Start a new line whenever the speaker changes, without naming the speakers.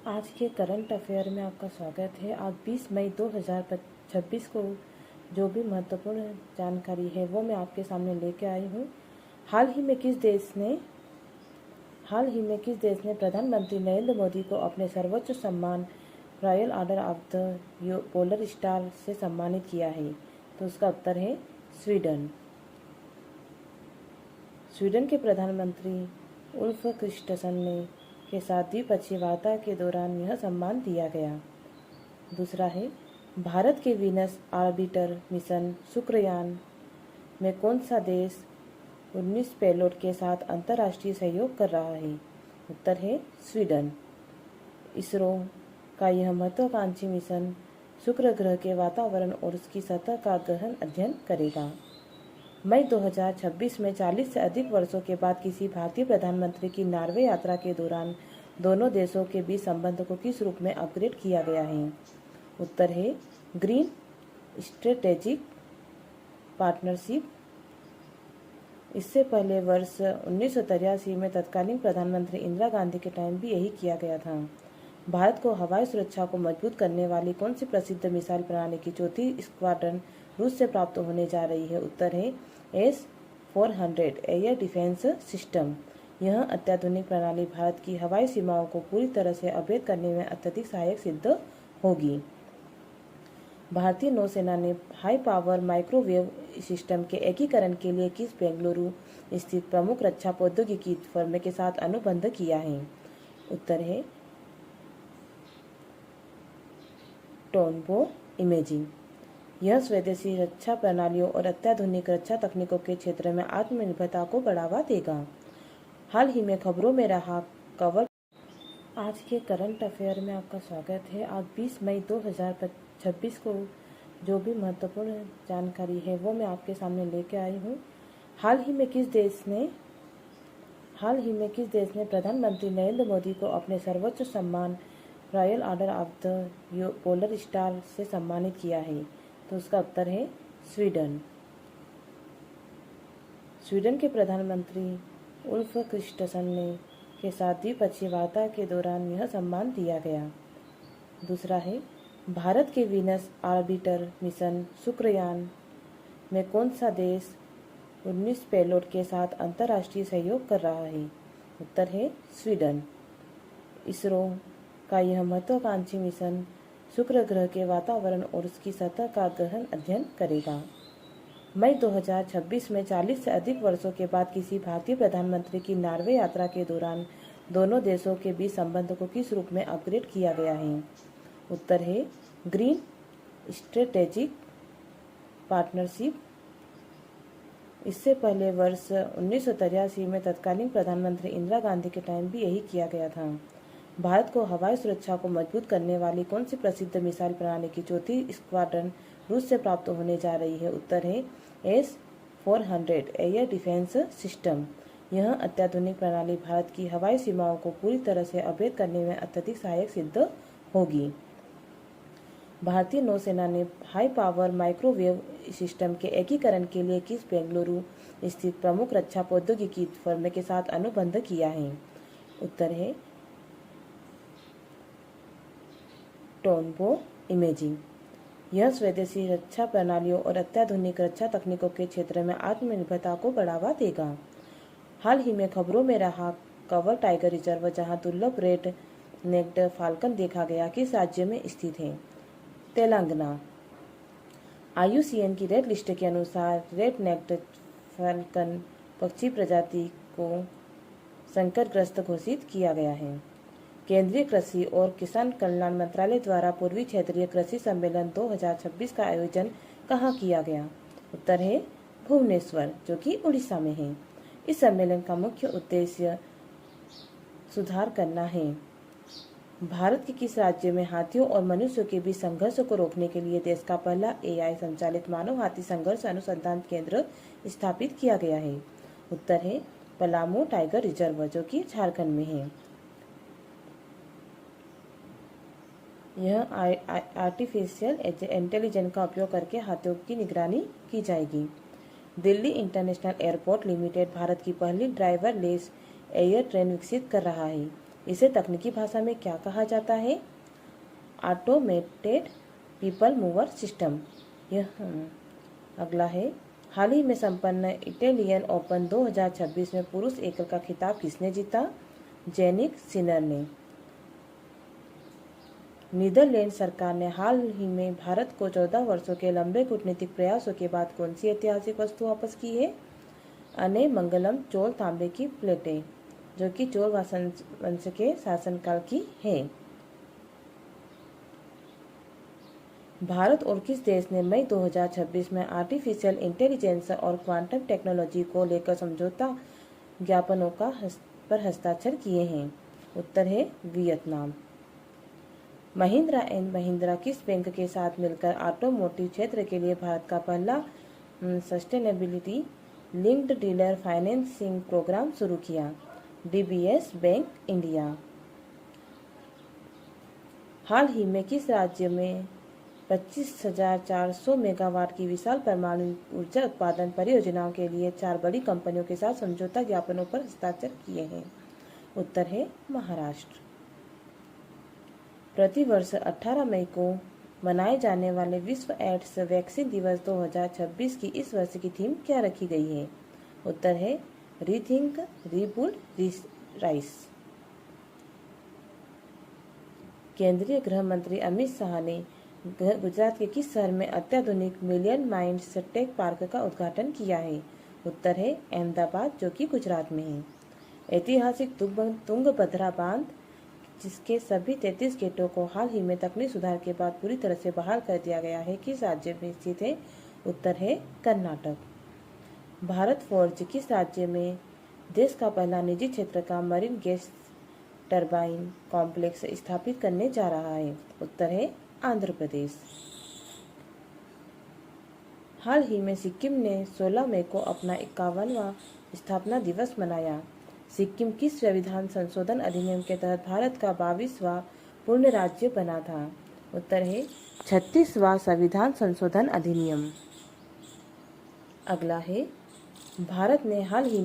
आज के current affair में आपका स्वागत है। आज 20 मई 2026 को जो भी महत्वपूर्ण जानकारी है वो मैं आपके सामने लेके आई हूँ। हाल ही में किस देश ने प्रधानमंत्री नरेंद्र मोदी को अपने सर्वोच्च सम्मान royal order of the polar star से सम्मानित किया है? तो उसका उत्तर है स्वीडन। स्वीडन के प्रधानमंत्री उल्फ क्रिस्टसन ने के साथ द्विपक्षीय वार्ता के दौरान यह सम्मान दिया गया। दूसरा है, भारत के वीनस ऑर्बिटर मिशन शुक्रयान में कौन सा देश 19 पेलोड के साथ अंतर्राष्ट्रीय सहयोग कर रहा है? उत्तर है स्वीडन। इसरो का यह महत्वाकांक्षी मिशन शुक्र ग्रह के वातावरण और उसकी सतह का गहन अध्ययन करेगा। मई 2026 में 40 से अधिक वर्षों के बाद किसी भारतीय प्रधानमंत्री की नॉर्वे यात्रा के दौरान दोनों देशों के बीच संबंध को किस रूप में अपग्रेड किया गया है? उत्तर है ग्रीन स्ट्रेटेजिक पार्टनरशिप। इससे पहले वर्ष 1983 में तत्कालीन प्रधानमंत्री इंदिरा गांधी के टाइम भी यही किया गया था। भारत को हवाई सुरक्षा को मजबूत करने वाली कौन सी प्रसिद्ध मिसाइल प्रणाली की चौथी स्क्वाड्रन रूस से प्राप्त होने जा रही है? उत्तर है S-400 एयर डिफेंस सिस्टम। यह अत्याधुनिक प्रणाली भारत की हवाई सीमाओं को पूरी तरह से अवरुद्ध करने में अत्यधिक सहायक सिद्ध होगी। भारतीय नौसेना ने हाई पावर माइक्रोवेव सिस्टम के एकीकरण के लिए किस बेंगलुरु स्थित प्रमुख रक्षा प्रौद्योगिकी फर्म के साथ अनुबंध किया है? उत्तर है टोनबो इमेजिंग। यह स्वदेशी रक्षा प्रणालियों और अत्याधुनिक रक्षा तकनीकों के क्षेत्र में आत्मनिर्भरता को बढ़ावा देगा। हाल ही में खबरों में रहा कवर। आज के करंट अफेयर में आपका स्वागत है। आज 20 मई 2026 को जो भी महत्वपूर्ण जानकारी है वो मैं आपके सामने लेके आई हूँ। हाल ही में किस देश ने प्रधानमंत्री नरेंद्र मोदी को अपने सर्वोच्च सम्मान royal order of the polar star से सम्मानित किया है? तो उसका उत्तर है स्वीडन। स्वीडन के प्रधानमंत्री उल्फ क्रिस्टसन के साथ द्विपक्षीय वार्ता के दौरान यह सम्मान दिया गया। दूसरा है, भारत के वीनस ऑर्बिटर मिशन शुक्रयान में कौन सा देश 19 पेलोड के साथ अंतर्राष्ट्रीय सहयोग कर रहा है? उत्तर है स्वीडन। इसरो का यह महत्वाकांक्षी मिशन शुक्र ग्रह के वातावरण और उसकी सतह का गहन अध्ययन करेगा। मई 2026 में 40 से अधिक वर्षों के बाद किसी भारतीय प्रधानमंत्री की नॉर्वे यात्रा के दौरान दोनों देशों के बीच संबंध को किस रूप में अपग्रेड किया गया है? उत्तर है ग्रीन स्ट्रेटेजिक पार्टनरशिप। इससे पहले वर्ष 1983 में तत्कालीन प्रधानमंत्री इंदिरा गांधी के टाइम भी यही किया गया था। भारत को हवाई सुरक्षा को मजबूत करने वाली कौन सी प्रसिद्ध मिसाइल प्रणाली की चौथी स्क्वाड्रन रूस से प्राप्त होने जा रही है? उत्तर है S-400 एयर डिफेंस सिस्टम। यह अत्याधुनिक प्रणाली भारत की हवाई सीमाओं को पूरी तरह से अवरुद्ध करने में अत्यधिक सहायक सिद्ध होगी। भारतीय नौसेना ने हाई पावर माइक्रोवेव सिस्टम के एकीकरण के लिए किस बेंगलुरु स्थित प्रमुख रक्षा प्रौद्योगिकी फर्म के साथ अनुबंध किया है? उत्तर है टोनबो इमेजिंग। यह स्वदेशी रक्षा प्रणालियों और अत्याधुनिक रक्षा तकनीकों के क्षेत्र में आत्मनिर्भरता को बढ़ावा देगा। हाल ही में खबरों में रहा कवर टाइगर रिजर्व, जहां दुर्लभ रेड नेक्ड फाल्कन देखा गया, किस राज्य में स्थित है? तेलंगाना। IUCN की रेड लिस्ट के अनुसार रेड नेक्ड फाल्कन पक्षी प्रजाति को संकटग्रस्त घोषित किया गया है। केंद्रीय कृषि और किसान कल्याण मंत्रालय द्वारा पूर्वी क्षेत्रीय कृषि सम्मेलन 2026 का आयोजन कहाँ किया गया? उत्तर है भुवनेश्वर, जो कि उड़ीसा में है। इस सम्मेलन का मुख्य उद्देश्य सुधार करना है। भारत के किस राज्य में हाथियों और मनुष्यों के बीच संघर्ष को रोकने के लिए देश का पहला AI संचालित मानव हाथी संघर्ष अनुसंधान केंद्र स्थापित किया गया है? उत्तर है पलामू टाइगर रिजर्व, जो कि झारखंड में है। यह आर्टिफिशियल इंटेलिजेंस का उपयोग करके हाथियों की निगरानी की जाएगी। Delhi international airport limited Bharat की पहली ड्राइवरलेस एयर ट्रेन विकसित कर रहा है। इसे तकनीकी भाषा में क्या कहा जाता है? Automated people mover system. यह अगला है, हाल ही में संपन्न इटालियन ओपन 2026 में पुरुष एकल का खिताब किसने जीता? जेनिक सिनर ने। नीदरलैंड सरकार ने हाल ही में भारत को 14 वर्षों के लंबे कूटनीतिक प्रयासों के बाद कौन सी ऐतिहासिक वस्तु वापस की है? अने मंगलम चोल तांबे की प्लेटें, जो कि चोल वंश के शासनकाल की है। भारत और किस देश ने मई 2026 में आर्टिफिशियल इंटेलिजेंस और क्वांटम टेक्नोलॉजी को लेकर समझौता ज्ञापनों पर हस्ताक्षर किए हैं? उत्तर है वियतनाम। महिंद्रा एंड महिंद्रा किस बैंक के साथ मिलकर ऑटोमोटिव क्षेत्र के लिए भारत का पहला sustainability linked dealer financing programme शुरू किया? DBS bank India. हाल ही में किस राज्य में 25,400 मेगावाट की विशाल परमाणु ऊर्जा उत्पादन परियोजनाओं के लिए 4 बड़ी कंपनियों के साथ समझौता ज्ञापनों पर हस्ताक्षर किए हैं? उत्तर है महाराष्ट्र। प्रतिवर्ष 18 मई को मनाए जाने वाले विश्व एड्स वैक्सीन दिवस 2026 की इस वर्ष की थीम क्या रखी गई है? उत्तर है रीथिंक रीबूट राइस। केंद्रीय गृह मंत्री अमित शाह ने गुजरात के किस शहर में अत्याधुनिक मिलियन माइंड्स टेक पार्क का उद्घाटन किया है? उत्तर है अहमदाबाद, जो कि गुजरात में है। ऐतिहासिक तुंगभद्रा बांध, जिसके सभी 33 गेटों को हाल ही में तकनीकी सुधार के बाद पूरी तरह से बहाल कर दिया गया है, किस राज्य में स्थित है? उत्तर है कर्नाटक। भारत फोर्ज किस राज्य में देश का पहला निजी क्षेत्र का मरीन गैस टरबाइन कॉम्प्लेक्स स्थापित करने जा रहा है? उत्तर है आंध्र प्रदेश। हाल ही में सिक्किम ने 16 मई को अपना 51वां स्थापना दिवस मनाया। सिक्किम किस संविधान संशोधन अधिनियम के तहत भारत का 22वां पूर्ण राज्य बना था? उत्तर है 36वां संविधान संशोधन अधिनियम। अगला है, भारत ने हाल ही में